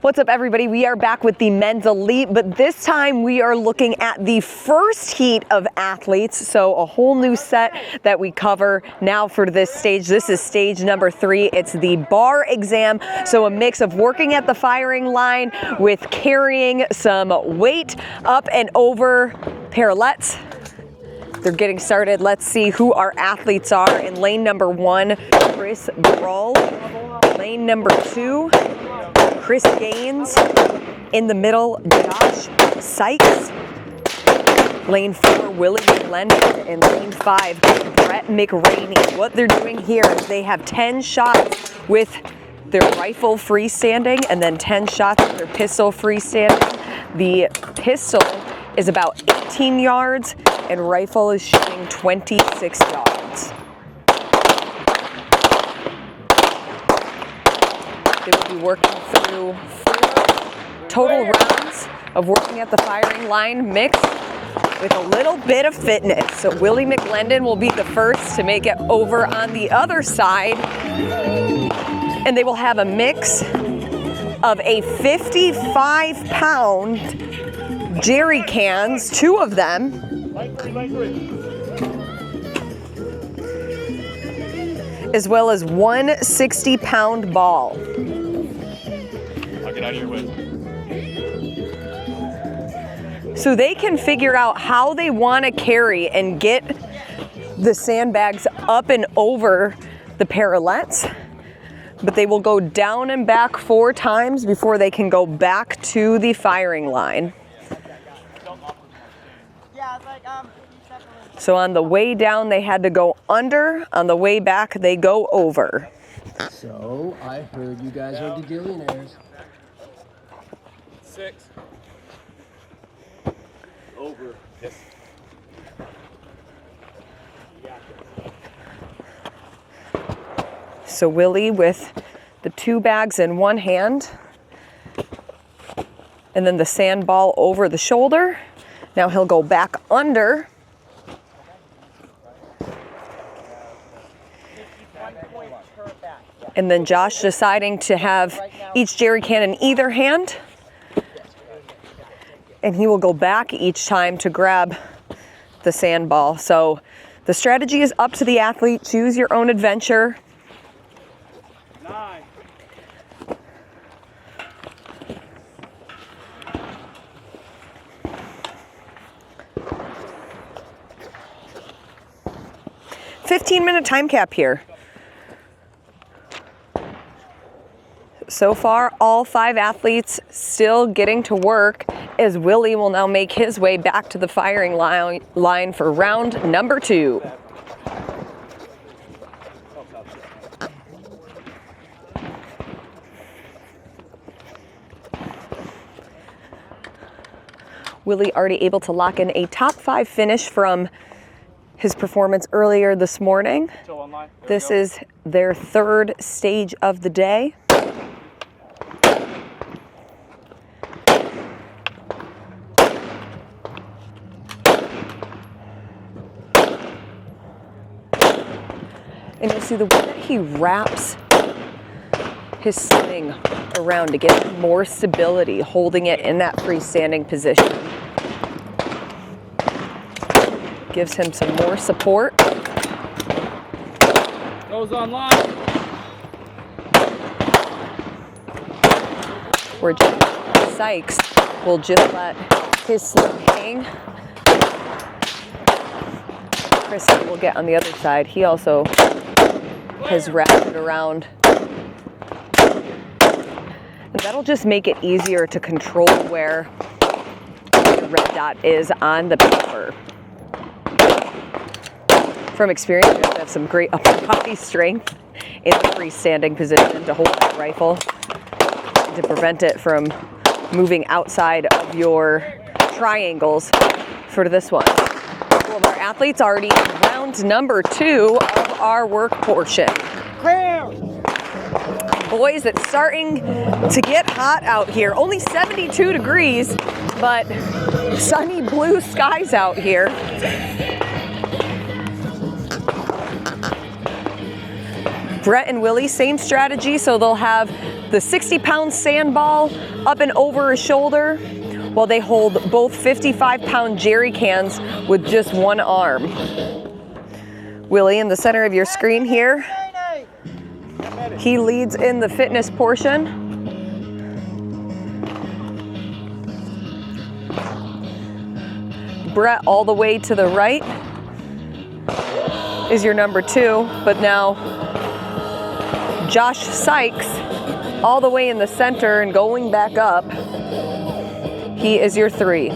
What's up, everybody? We are back with the men's elite, but this time we are looking at the first heat of athletes. So a whole new set that we cover now for this stage. This is stage number 3. It's the bar exam. So a mix of working at the firing line with carrying some weight up and over parallettes. They're getting started. Let's see who our athletes are. In lane number 1, Chris Brawl. Lane number 2, Chris Gaines. In the middle, Josh Sykes. Lane 4, Willie McLendon. And lane 5, Brett McRaney. What they're doing here is they have 10 shots with their rifle freestanding and then 10 shots with their pistol freestanding. The pistol is about 18 yards and rifle is shooting 26 yards. They will be working through 4 total rounds of working at the firing line mixed with a little bit of fitness. So Willie McLendon will be the first to make it over on the other side. And they will have a mix of a 55-pound jerry cans, 2 of them, as well as 1 60-pound ball. I'll get out of your way. So they can figure out how they want to carry and get the sandbags up and over the parallettes, but they will go down and back 4 times before they can go back to the firing line. So on the way down, they had to go under. On the way back, they go over. So I heard you guys are the billionaires. 6. Over. Yes. So Willie with the 2 bags in one hand, and then the sandball over the shoulder. Now he'll go back under. And then Josh deciding to have each jerry can in either hand. And he will go back each time to grab the sandball. So the strategy is up to the athlete. Choose your own adventure. 9. 15-minute time cap here. So far, all 5 athletes still getting to work as Willie will now make his way back to the firing line for round number 2. Willie already able to lock in a top 5 finish from his performance earlier this morning. This is their 3rd stage of the day. And you'll see the way that he wraps his sling around to get more stability, holding it in that freestanding position. Gives him some more support. Goes online. Where Josh Sykes will just let his sling hang. Chris will get on the other side. He also has wrapped it around. And that'll just make it easier to control where the red dot is on the paper. From experience, you have to have some great upper body strength in the freestanding position to hold that rifle and to prevent it from moving outside of your triangles for this one. Couple of our athletes already in round number 2 of our work portion. Boys, it's starting to get hot out here. Only 72 degrees, but sunny blue skies out here. Brett and Willie, same strategy, so they'll have the 60-pound sandball up and over his shoulder, while they hold both 55-pound jerry cans with just one arm. Willie, in the center of your screen here, he leads in the fitness portion. Brett all the way to the right is your number 2, but now Josh Sykes all the way in the center and going back up, he is your 3.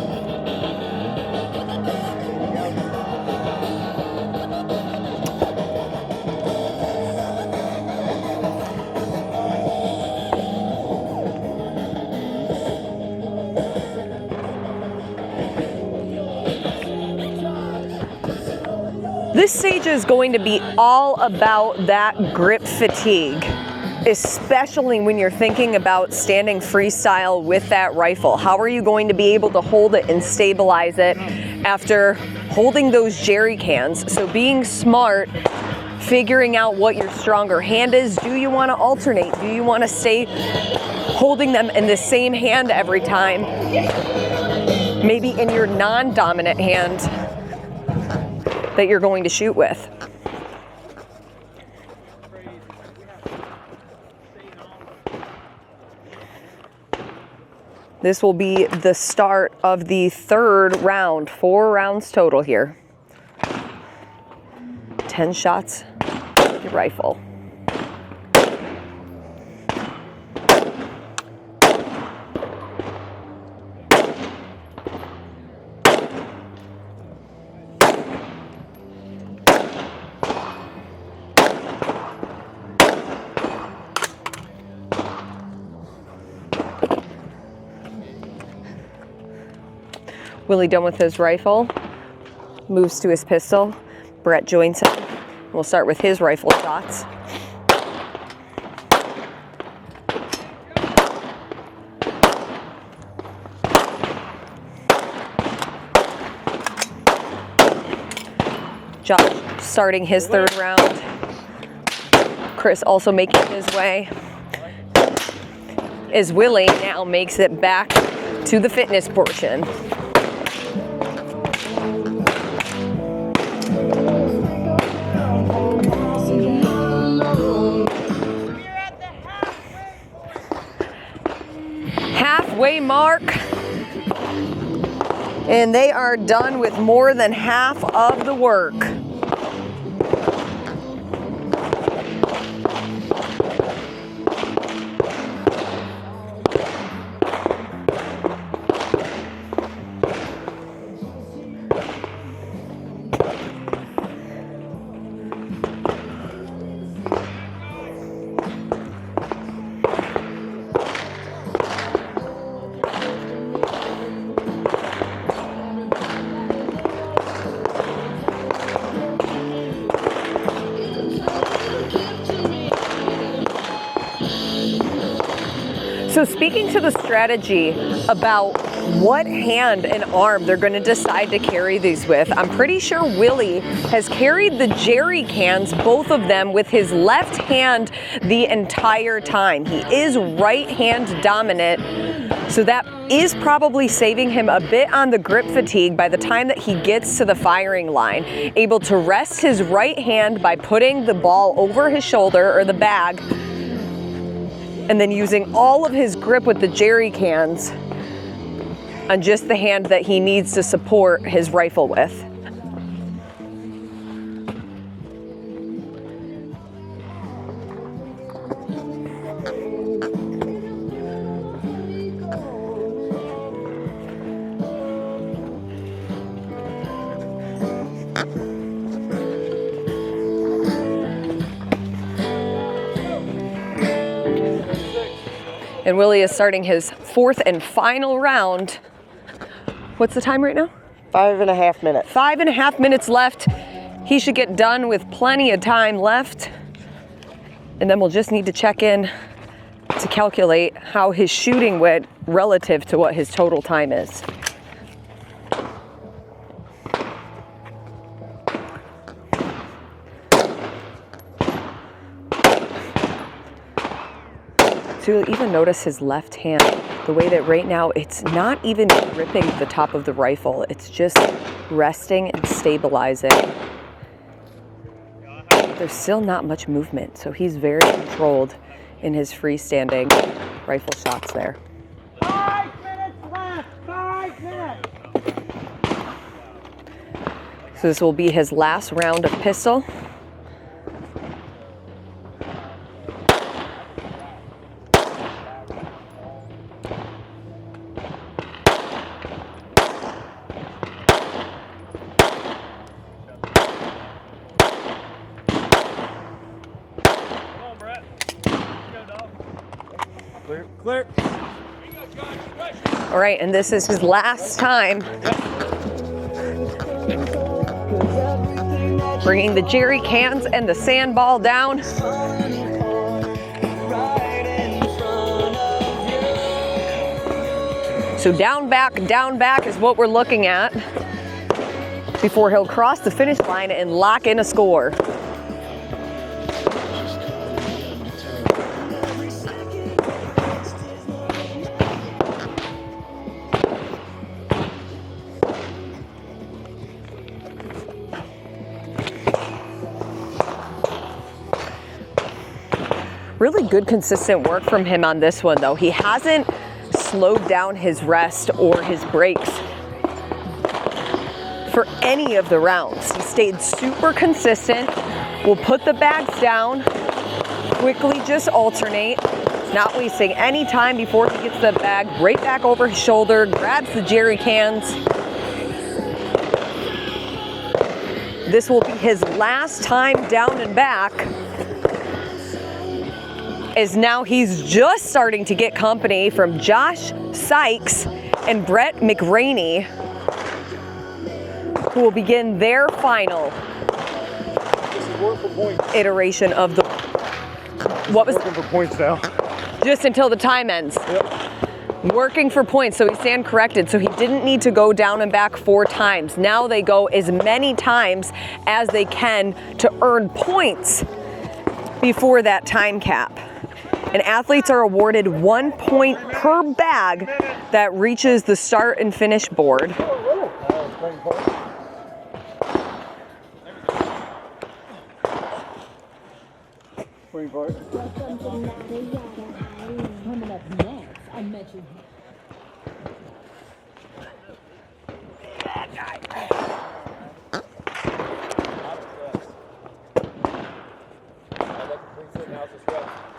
This stage is going to be all about that grip fatigue, especially when you're thinking about standing freestyle with that rifle. How are you going to be able to hold it and stabilize it after holding those jerry cans? So being smart, figuring out what your stronger hand is. Do you want to alternate? Do you want to stay holding them in the same hand every time? Maybe in your non-dominant hand that you're going to shoot with. This will be the start of the 3rd round, 4 rounds total here. 10 shots, your rifle. Willie done with his rifle, moves to his pistol. Brett joins him. We'll start with his rifle shots. Josh starting his 3rd round. Chris also making his way. As Willie now makes it back to the fitness portion. Halfway mark, and they are done with more than half of the work. So speaking to the strategy about what hand and arm they're going to decide to carry these with, I'm pretty sure Willie has carried the jerry cans, both of them, with his left hand the entire time. He is right hand dominant, so that is probably saving him a bit on the grip fatigue by the time that he gets to the firing line. Able to rest his right hand by putting the ball over his shoulder or the bag, and then using all of his grip with the jerry cans on just the hand that he needs to support his rifle with. And Willie is starting his 4th and final round. What's the time right now? 5.5 minutes. 5.5 minutes left. He should get done with plenty of time left. And then we'll just need to check in to calculate how his shooting went relative to what his total time is. So you'll even notice his left hand, the way that right now it's not even gripping the top of the rifle. It's just resting and stabilizing. There's still not much movement, so he's very controlled in his freestanding rifle shots there. 5 minutes left, 5 minutes. So this will be his last round of pistol. Clear. All right, and this is his last time. Bringing the jerry cans and the sandball down. So down back is what we're looking at before he'll cross the finish line and lock in a score. Really good consistent work from him on this one though. He hasn't slowed down his rest or his breaks for any of the rounds. He stayed super consistent. We'll put the bags down, quickly just alternate, not wasting any time before he gets the bag right back over his shoulder, grabs the jerry cans. This will be his last time down and back, as now he's just starting to get company from Josh Sykes and Brett McRaney, who will begin their final iteration of the, what was Working for points now. just until the time ends. Yep. Working for points, so we stand corrected. So he didn't need to go down and back 4 times. Now they go as many times as they can to earn points before that time cap. And athletes are awarded 1 point per bag that reaches the start and finish board. Coming up next, I mentioned.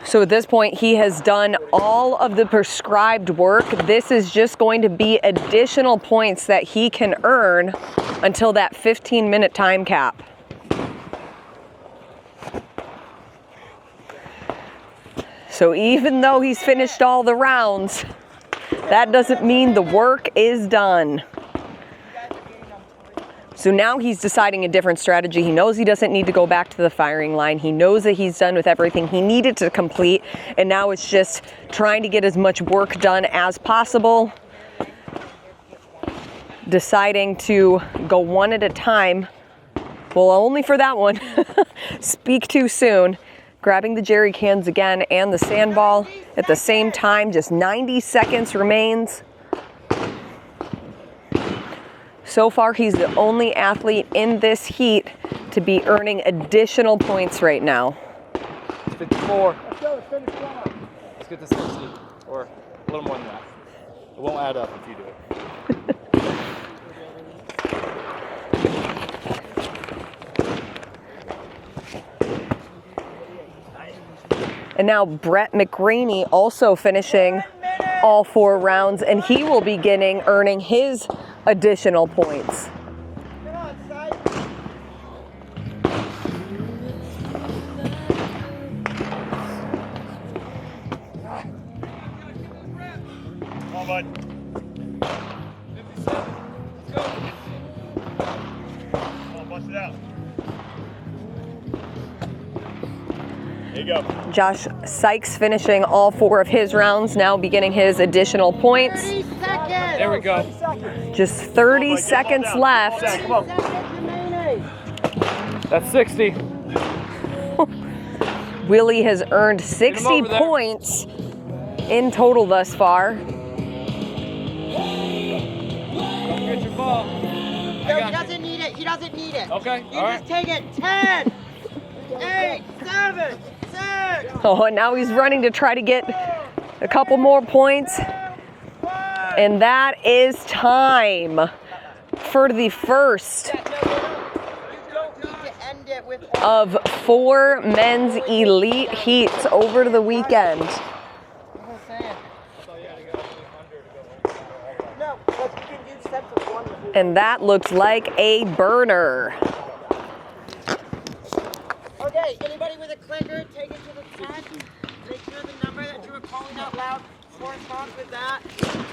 So at this point, he has done all of the prescribed work. This is just going to be additional points that he can earn until that 15-minute time cap. So even though he's finished all the rounds, that doesn't mean the work is done. So now he's deciding a different strategy. He knows he doesn't need to go back to the firing line. He knows that he's done with everything he needed to complete, and now it's just trying to get as much work done as possible. Deciding to go one at a time. Well, only for that one. Speak too soon. Grabbing the jerry cans again and the sandball at the same time. Just 90 seconds remains. So far, he's the only athlete in this heat to be earning additional points right now. 54. Let's go, finish strong. Let's get to 60, or a little more than that. It won't add up if you do it. And now Brett McRaney also finishing all 4 rounds, and he will be earning his additional points. Come on, Sykes. Come on, bud. 57. Let's go. Come on, bust it out. There you go. Josh Sykes finishing all 4 of his rounds, now beginning his additional points. 30 seconds. There we go. Just 30 seconds left. Come on. Remaining. That's 60. Willie has earned 60 over there. points in total thus far. Don't get your ball. No, he doesn't need it. He doesn't need it. Okay, You all just take it. 10, 8, 7, 6. Oh, and now he's running to try to get a couple more points. And that is time for the first You don't need to end it with of 4 men's elite heats over the weekend. No, but you can do sets of 1 with your. And that looks like a burner. Okay, anybody with a clicker, take it to the tent. Make sure the number that you were calling out loud corresponds with that.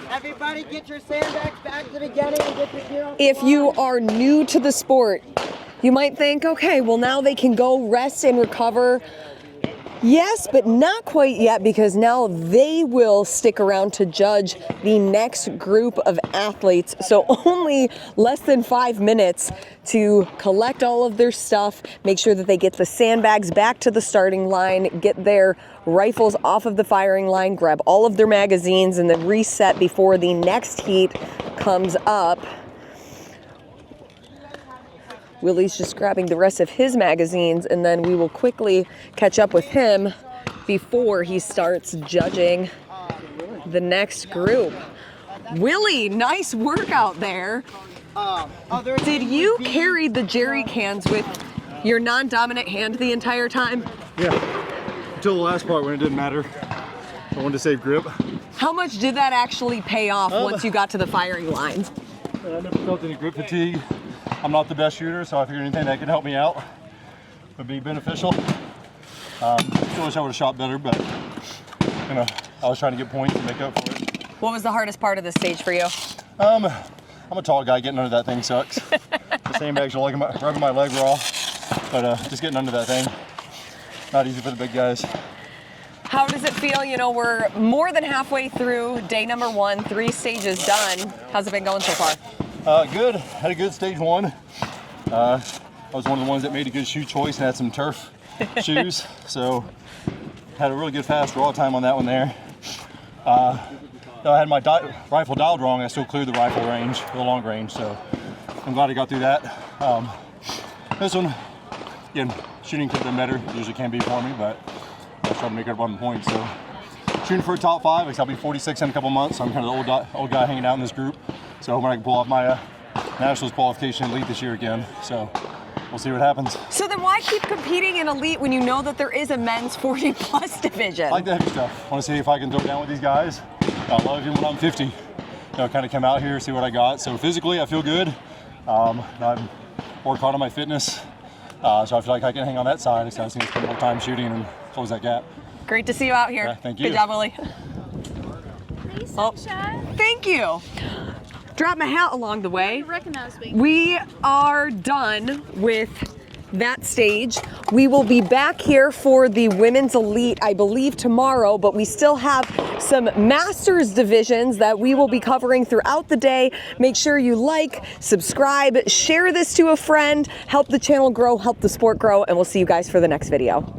Everybody get your sandbags back to the beginning and get your gear. If you are new to the sport, you might think, okay, well now they can go rest and recover. Yes, but not quite yet, because now they will stick around to judge the next group of athletes. So only less than 5 minutes to collect all of their stuff, make sure that they get the sandbags back to the starting line, get their rifles off of the firing line, grab all of their magazines, and then reset before the next heat comes up. Willie's just grabbing the rest of his magazines, and then we will quickly catch up with him before he starts judging the next group. Willie, nice work out there. Did you carry the jerry cans with your non-dominant hand the entire time? Yeah, until the last part when it didn't matter. I wanted to save grip. How much did that actually pay off once you got to the firing line? And I never felt any grip fatigue. I'm not the best shooter, so I figured anything that could help me out would be beneficial. I wish I would have shot better, but you know, I was trying to get points to make up for it. What was the hardest part of this stage for you? I'm a tall guy, getting under that thing sucks. The sandbags are like rubbing my leg raw, but just getting under that thing, not easy for the big guys. How does it feel? You know, we're more than halfway through day number 1, 3 stages done. How's it been going so far? Good. Had a good stage 1. I was one of the ones that made a good shoe choice and had some turf shoes, so had a really good fast draw time on that one there. Though I had my rifle dialed wrong, I still cleared the rifle range, the long range, so I'm glad I got through that. This one, again, shooting could have been better. It usually can be for me, but I was trying to make up on the points. So shooting for a top 5, because I'll be 46 in a couple months. So I'm kind of the old guy hanging out in this group. So hoping I can pull off my Nationals qualification elite this year again. So we'll see what happens. So then why keep competing in elite when you know that there is a men's 40+ division? I like the heavy stuff. I want to see if I can throw down with these guys. I love it when I'm 50. You know, kind of come out here, see what I got. So physically, I feel good. I've worked hard on my fitness. So I feel like I can hang on that side. So I just need to spend more time shooting and close that gap. Great to see you out here. Yeah, thank you. Good job, Willie. Thank you. Drop my hat along the way. You recognize me. We are done with that stage. We will be back here for the women's elite, I believe, tomorrow, but we still have some masters divisions that we will be covering throughout the day. Make sure you like, subscribe, share this to a friend, help the channel grow, help the sport grow, and we'll see you guys for the next video.